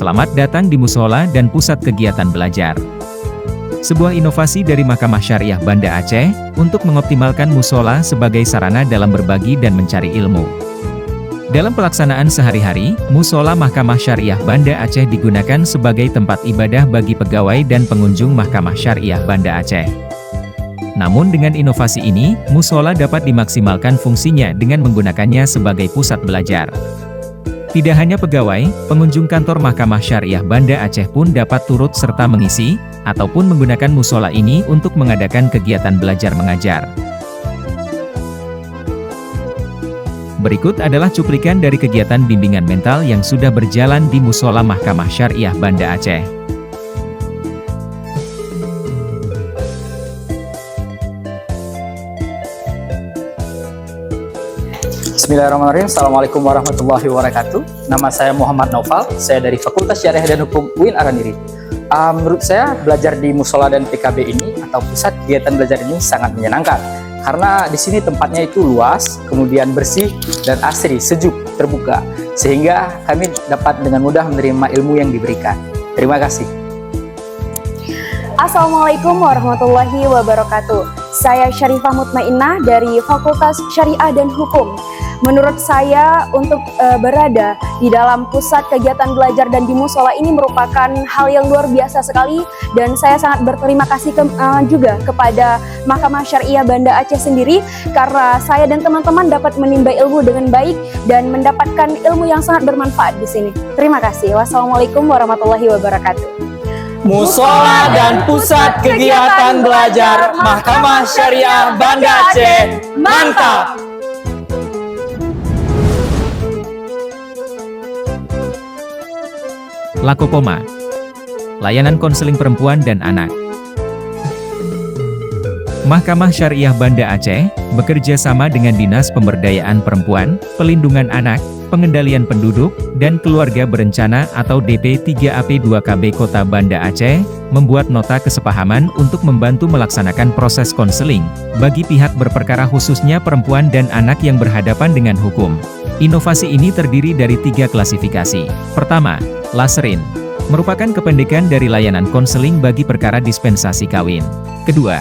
Selamat datang di Musola dan Pusat Kegiatan Belajar. Sebuah inovasi dari Mahkamah Syariah Banda Aceh, untuk mengoptimalkan musola sebagai sarana dalam berbagi dan mencari ilmu. Dalam pelaksanaan sehari-hari, musola Mahkamah Syariah Banda Aceh digunakan sebagai tempat ibadah bagi pegawai dan pengunjung Mahkamah Syariah Banda Aceh. Namun dengan inovasi ini, musola dapat dimaksimalkan fungsinya dengan menggunakannya sebagai pusat belajar. Tidak hanya pegawai, pengunjung kantor Mahkamah Syariah Banda Aceh pun dapat turut serta mengisi, ataupun menggunakan musola ini untuk mengadakan kegiatan belajar mengajar. Berikut adalah cuplikan dari kegiatan bimbingan mental yang sudah berjalan di Musola Mahkamah Syariah Banda Aceh. Bismillahirrahmanirrahim. Assalamualaikum warahmatullahi wabarakatuh. Nama saya Muhammad Naufal, saya dari Fakultas Syariah dan Hukum UIN Araniri. Menurut saya, belajar di Musola dan PKB ini atau pusat kegiatan belajar ini sangat menyenangkan. Karena di sini tempatnya itu luas, kemudian bersih dan asri, sejuk, terbuka. Sehingga kami dapat dengan mudah menerima ilmu yang diberikan. Terima kasih. Assalamualaikum warahmatullahi wabarakatuh. Saya Syarifah Mutmainnah dari Fakultas Syariah dan Hukum. Menurut saya, untuk berada di dalam pusat kegiatan belajar dan di musola ini merupakan hal yang luar biasa sekali, dan saya sangat berterima kasih juga kepada Mahkamah Syariah Banda Aceh sendiri, karena saya dan teman-teman dapat menimba ilmu dengan baik dan mendapatkan ilmu yang sangat bermanfaat di sini. Terima kasih. Wassalamualaikum warahmatullahi wabarakatuh. Musola dan pusat kegiatan belajar Mahkamah Syariah Banda Aceh, mantap! Lakopoma, layanan konseling perempuan dan anak. Mahkamah Syariah Banda Aceh bekerja sama dengan Dinas Pemberdayaan Perempuan, Pelindungan Anak, Pengendalian Penduduk, dan Keluarga Berencana atau DP3AP2KB Kota Banda Aceh, membuat nota kesepahaman untuk membantu melaksanakan proses konseling bagi pihak berperkara khususnya perempuan dan anak yang berhadapan dengan hukum. Inovasi ini terdiri dari 3 klasifikasi. Pertama, Laserin, merupakan kependekan dari layanan konseling bagi perkara dispensasi kawin. Kedua,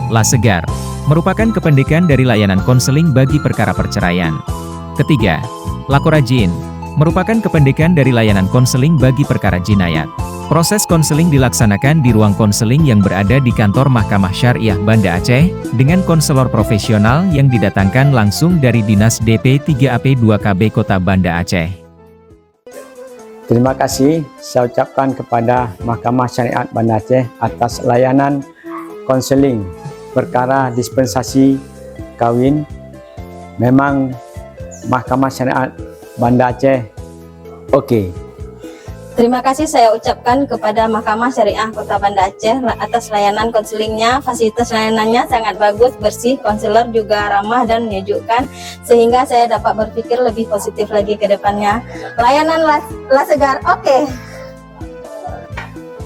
Lasegar, merupakan kependekan dari layanan konseling bagi perkara perceraian. Ketiga, Lakorajin, merupakan kependekan dari layanan konseling bagi perkara jinayat. Proses konseling dilaksanakan di ruang konseling yang berada di kantor Mahkamah Syariah Banda Aceh, dengan konselor profesional yang didatangkan langsung dari Dinas DP3AP2KB Kota Banda Aceh. Terima kasih saya ucapkan kepada Mahkamah Syariat Banda Aceh atas layanan konseling perkara dispensasi kawin. Memang Mahkamah Syariat Banda Aceh oke. Terima kasih saya ucapkan kepada Mahkamah Syariah Kota Banda Aceh atas layanan konselingnya. Fasilitas layanannya sangat bagus, bersih, konselor juga ramah dan menyejukkan, sehingga saya dapat berpikir lebih positif lagi ke depannya. Layanan Lasegar oke.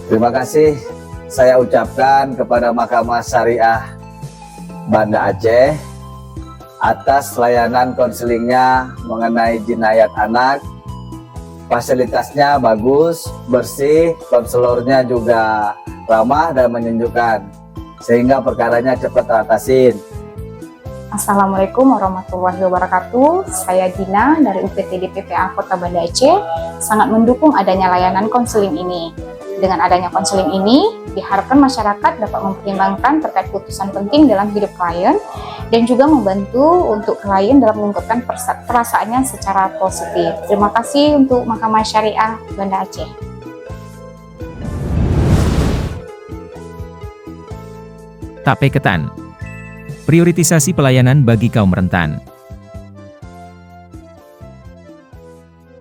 Terima kasih saya ucapkan kepada Mahkamah Syariah Banda Aceh atas layanan konselingnya mengenai jinayat anak. fasilitasnya bagus, bersih, konselornya juga ramah dan menunjukkan, sehingga perkaranya cepat teratasin. Assalamualaikum warahmatullahi wabarakatuh. Saya Dina dari UPTD PPA Kota Banda Aceh sangat mendukung adanya layanan konseling ini. Dengan adanya konseling ini, diharapkan masyarakat dapat mempertimbangkan terkait putusan penting dalam hidup klien dan juga membantu untuk klien dalam mengungkapkan perasaannya secara positif. Terima kasih untuk Mahkamah Syariah Banda Aceh. Tape Ketan. Prioritisasi pelayanan bagi kaum rentan.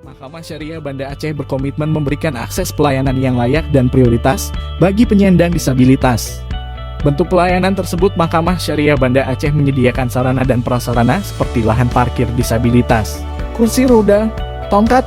Mahkamah Syariah Banda Aceh berkomitmen memberikan akses pelayanan yang layak dan prioritas bagi penyandang disabilitas. Bentuk pelayanan tersebut, Mahkamah Syariah Banda Aceh menyediakan sarana dan prasarana seperti lahan parkir disabilitas, kursi roda, tongkat,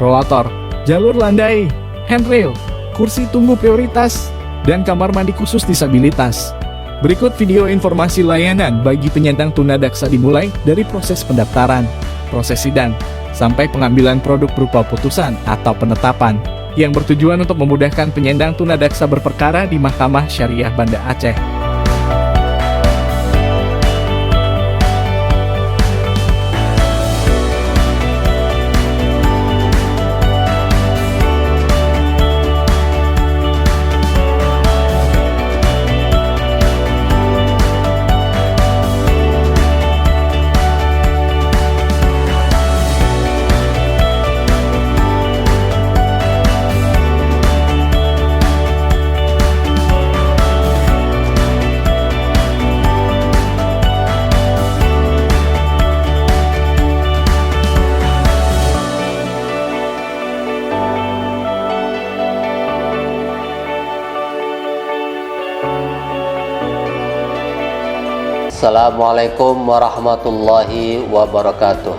rolator, jalur landai, handrail, kursi tunggu prioritas, dan kamar mandi khusus disabilitas. Berikut video informasi layanan bagi penyandang tunadaksa dimulai dari proses pendaftaran, proses sidang, sampai pengambilan produk berupa putusan atau penetapan yang bertujuan untuk memudahkan penyandang tunadaksa berperkara di Mahkamah Syariah Banda Aceh. Assalamualaikum warahmatullahi wabarakatuh.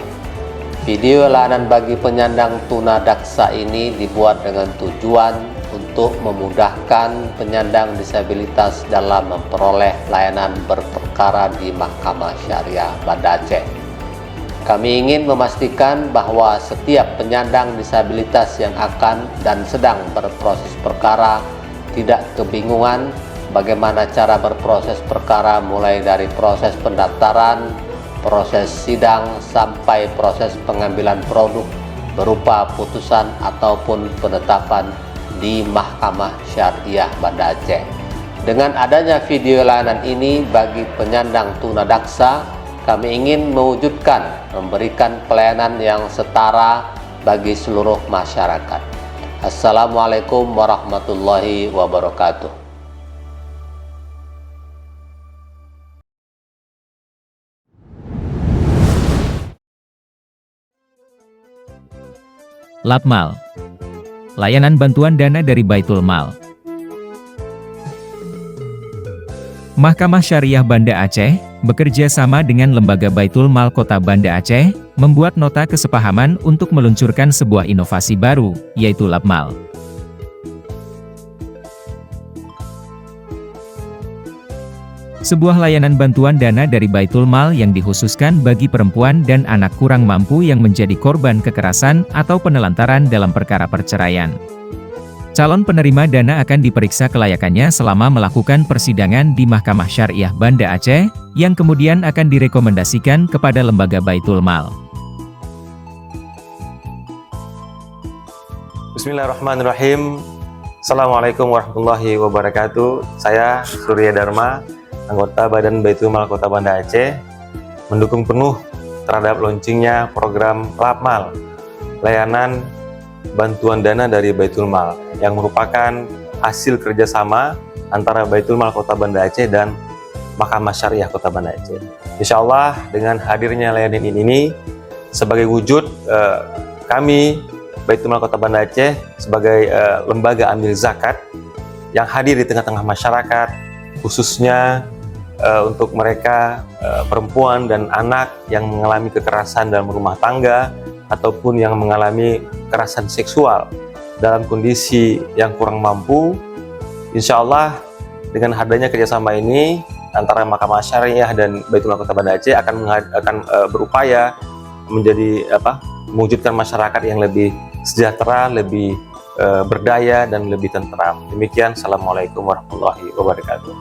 Video layanan bagi penyandang tunadaksa ini dibuat dengan tujuan untuk memudahkan penyandang disabilitas dalam memperoleh layanan berperkara di Mahkamah Syariah Banda Aceh. Kami ingin memastikan bahwa setiap penyandang disabilitas yang akan dan sedang berproses perkara tidak kebingungan bagaimana cara berproses perkara mulai dari proses pendaftaran, proses sidang, sampai proses pengambilan produk berupa putusan ataupun penetapan di Mahkamah Syariah Banda Aceh. Dengan adanya video layanan ini bagi penyandang tunadaksa, kami ingin mewujudkan memberikan pelayanan yang setara bagi seluruh masyarakat. Assalamualaikum warahmatullahi wabarakatuh. Lapmal. Layanan bantuan dana dari Baitul Mal. Mahkamah Syariah Banda Aceh bekerja sama dengan Lembaga Baitul Mal Kota Banda Aceh membuat nota kesepahaman untuk meluncurkan sebuah inovasi baru, yaitu Lapmal. Sebuah layanan bantuan dana dari Baitul Mal yang dikhususkan bagi perempuan dan anak kurang mampu yang menjadi korban kekerasan atau penelantaran dalam perkara perceraian. Calon penerima dana akan diperiksa kelayakannya selama melakukan persidangan di Mahkamah Syariah Banda Aceh, yang kemudian akan direkomendasikan kepada Lembaga Baitul Mal. Bismillahirrahmanirrahim. Assalamualaikum warahmatullahi wabarakatuh. Saya Surya Dharma, anggota Badan Baitul Mal Kota Banda Aceh, mendukung penuh terhadap launchingnya program Lapmal, layanan bantuan dana dari Baitul Mal, yang merupakan hasil kerjasama antara Baitul Mal Kota Banda Aceh dan Mahkamah Syariah Kota Banda Aceh. Insya Allah dengan hadirnya layanan ini sebagai wujud kami Baitul Mal Kota Banda Aceh sebagai lembaga amil zakat yang hadir di tengah-tengah masyarakat, khususnya untuk mereka perempuan dan anak yang mengalami kekerasan dalam rumah tangga ataupun yang mengalami kekerasan seksual dalam kondisi yang kurang mampu. Insya Allah dengan hadirnya kerjasama ini antara Mahkamah Syariah dan Baitul Mal Kota Banda Aceh akan berupaya menjadi mewujudkan masyarakat yang lebih sejahtera, lebih berdaya, dan lebih tentram. Demikian, Assalamualaikum warahmatullahi wabarakatuh.